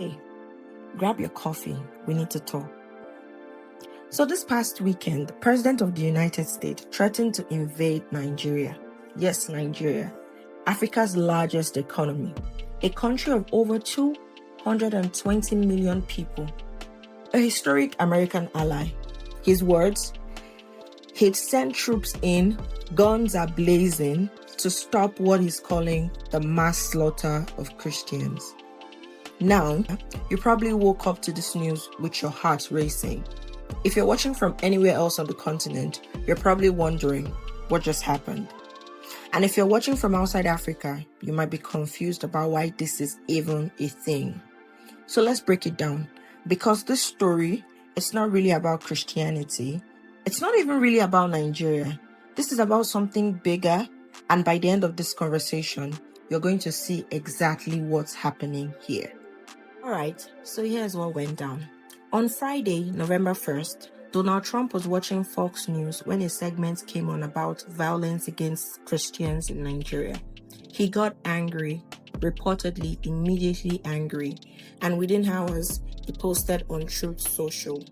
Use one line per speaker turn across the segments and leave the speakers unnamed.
Hey, grab your coffee. We need to talk. So this past weekend, the President of the United States threatened to invade Nigeria. Yes, Nigeria, Africa's largest economy, a country of over 220 million people, a historic American ally. His words, he'd send troops in, guns are blazing, to stop what he's calling the mass slaughter of Christians. Now, you probably woke up to this news with your heart racing. If you're watching from anywhere else on the continent, you're probably wondering what just happened. And if you're watching from outside Africa, you might be confused about why this is even a thing. So let's break it down. Because this story, it's not really about Christianity. It's not even really about Nigeria. This is about something bigger. And by the end of this conversation, you're going to see exactly what's happening here. Alright, so here's what went down. On Friday, November 1st, Donald Trump was watching Fox News when a segment came on about violence against Christians in Nigeria. He got angry, reportedly immediately angry, and within hours, he posted on Truth Social.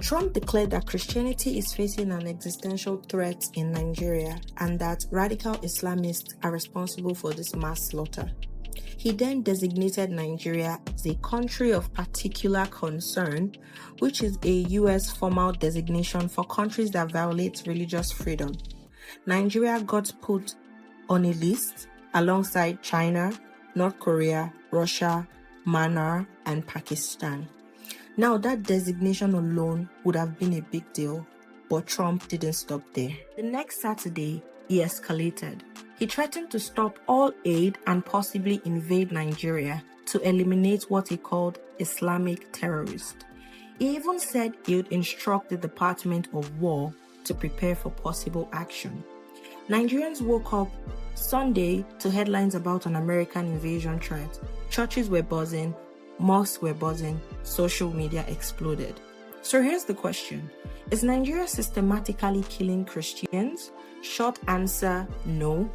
Trump declared that Christianity is facing an existential threat in Nigeria and that radical Islamists are responsible for this mass slaughter. He then designated Nigeria as a country of particular concern, which is a U.S. formal designation for countries that violate religious freedom. Nigeria got put on a list alongside China, North Korea, Russia, Myanmar, and Pakistan. Now, that designation alone would have been a big deal, but Trump didn't stop there. The next Saturday, he escalated. He threatened to stop all aid and possibly invade Nigeria to eliminate what he called Islamic terrorists. He even said he would instruct the Department of War to prepare for possible action. Nigerians woke up Sunday to headlines about an American invasion threat. Churches were buzzing, mosques were buzzing, social media exploded. So here's the question. Is Nigeria systematically killing Christians? Short answer, no.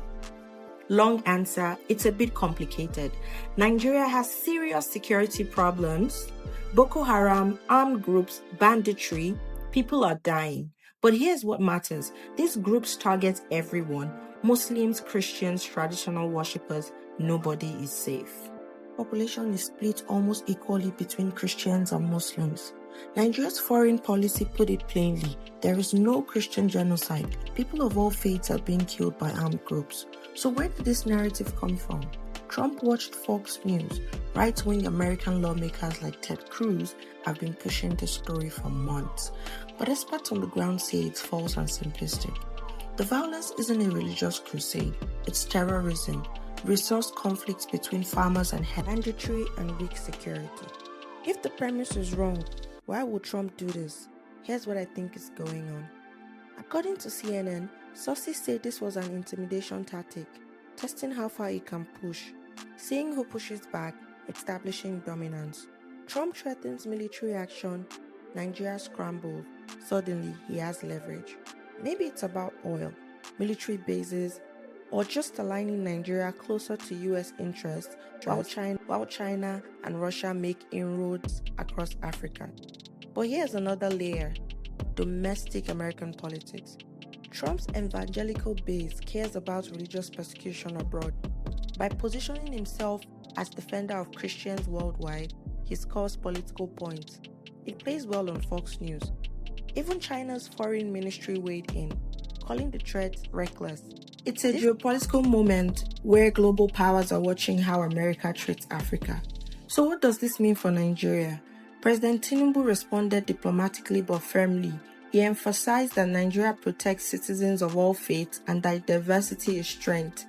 Long answer, it's a bit complicated. Nigeria has serious security problems. Boko Haram, armed groups, banditry, people are dying. But here's what matters. These groups target everyone. Muslims, Christians, traditional worshippers, nobody is safe. Population is split almost equally between Christians and Muslims. Nigeria's foreign policy put it plainly. There is no Christian genocide. People of all faiths are being killed by armed groups. So where did this narrative come from? Trump watched Fox News. Right-wing American lawmakers like Ted Cruz have been pushing this story for months. But experts on the ground say it's false and simplistic. The violence isn't a religious crusade. It's terrorism. Resource conflicts between farmers and banditry and weak security. If the premise is wrong, why would Trump do this? Here's what I think is going on. According to CNN, sources say this was an intimidation tactic, testing how far he can push, seeing who pushes back, establishing dominance. Trump threatens military action, Nigeria scrambles, suddenly he has leverage. Maybe it's about oil, military bases, or just aligning Nigeria closer to U.S. interests while China and Russia make inroads across Africa. But here's another layer, domestic American politics. Trump's evangelical base cares about religious persecution abroad. By positioning himself as defender of Christians worldwide, he scores political points. It plays well on Fox News. Even China's foreign ministry weighed in, calling the threat reckless. It's a geopolitical moment where global powers are watching how America treats Africa. So what does this mean for Nigeria? President Tinubu responded diplomatically but firmly. He emphasized that Nigeria protects citizens of all faiths and that diversity is strength.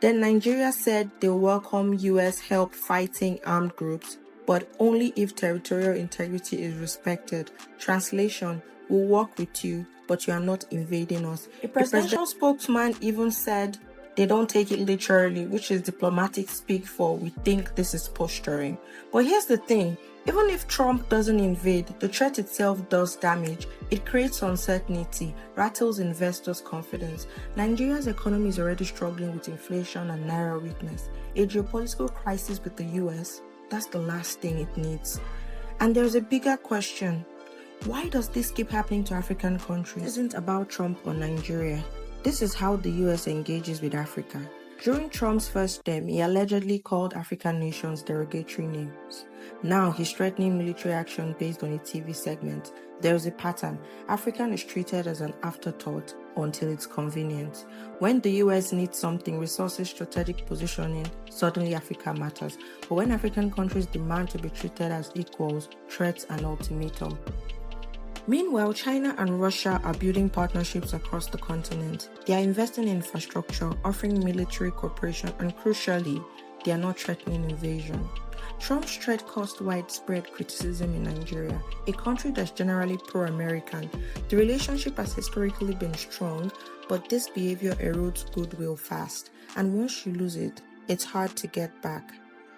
Then Nigeria said they'll welcome U.S. help fighting armed groups, but only if territorial integrity is respected. Translation, we'll work with you, but you are not invading us. A presidential spokesman even said they don't take it literally, which is diplomatic speak for we think this is posturing. But here's the thing, even if Trump doesn't invade, the threat itself does damage. It creates uncertainty, rattles investors' confidence. Nigeria's economy is already struggling with inflation and naira weakness. A geopolitical crisis with the US, That's the last thing it needs. And there's a bigger question. Why does this keep happening to African countries? It isn't about Trump or Nigeria. This is how the US engages with Africa. During Trump's first term, he allegedly called African nations derogatory names. Now he's threatening military action based on a TV segment. There's a pattern. Africa is treated as an afterthought until it's convenient. When the US needs something, resources, strategic positioning, suddenly Africa matters. But when African countries demand to be treated as equals, threats and ultimatum. Meanwhile, China and Russia are building partnerships across the continent. They are investing in infrastructure, offering military cooperation, and crucially, they are not threatening invasion. Trump's threat caused widespread criticism in Nigeria, a country that's generally pro-American. The relationship has historically been strong, but this behavior erodes goodwill fast, and once you lose it, it's hard to get back.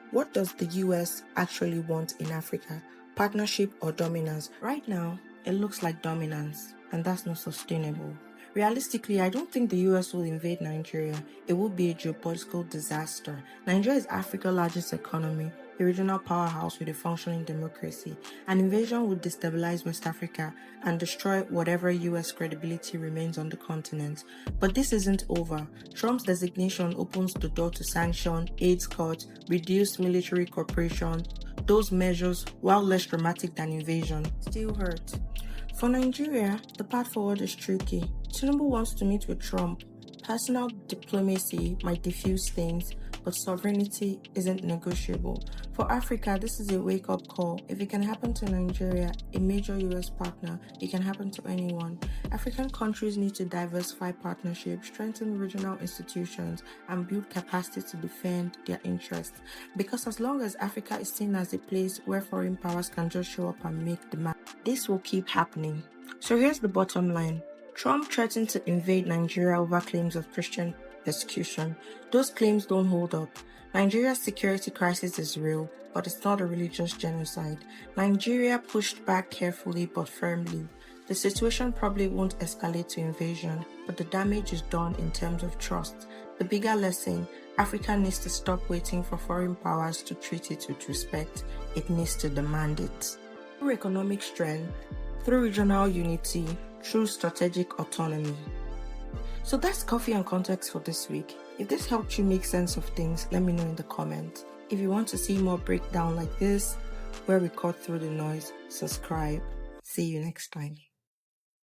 What does the US actually want in Africa? Partnership or dominance? Right now, it looks like dominance, and that's not sustainable. Realistically, I don't think the US will invade Nigeria. It would be a geopolitical disaster. Nigeria is Africa's largest economy, a regional powerhouse with a functioning democracy. An invasion would destabilize West Africa and destroy whatever US credibility remains on the continent. But this isn't over. Trump's designation opens the door to sanction, aid cuts, reduced military cooperation. Those measures, while less dramatic than invasion, still hurt. For Nigeria, the path forward is tricky. Tinubu wants to meet with Trump. Personal diplomacy might diffuse things, but sovereignty isn't negotiable. For Africa, this is a wake-up call. If it can happen to Nigeria, a major US partner, it can happen to anyone. African countries need to diversify partnerships, strengthen regional institutions, and build capacity to defend their interests. Because as long as Africa is seen as a place where foreign powers can just show up and make demands, this will keep happening. So here's the bottom line. Trump threatened to invade Nigeria over claims of Christian persecution. Those claims don't hold up. Nigeria's security crisis is real, but it's not a religious genocide. Nigeria pushed back carefully but firmly. The situation probably won't escalate to invasion, but the damage is done in terms of trust. The bigger lesson, Africa needs to stop waiting for foreign powers to treat it with respect. It needs to demand it. Through economic strength, through regional unity, through strategic autonomy. So that's Coffee and Context for this week. If this helped you make sense of things, let me know in the comments. If you want to see more breakdown like this, where we cut through the noise, subscribe. See you next time.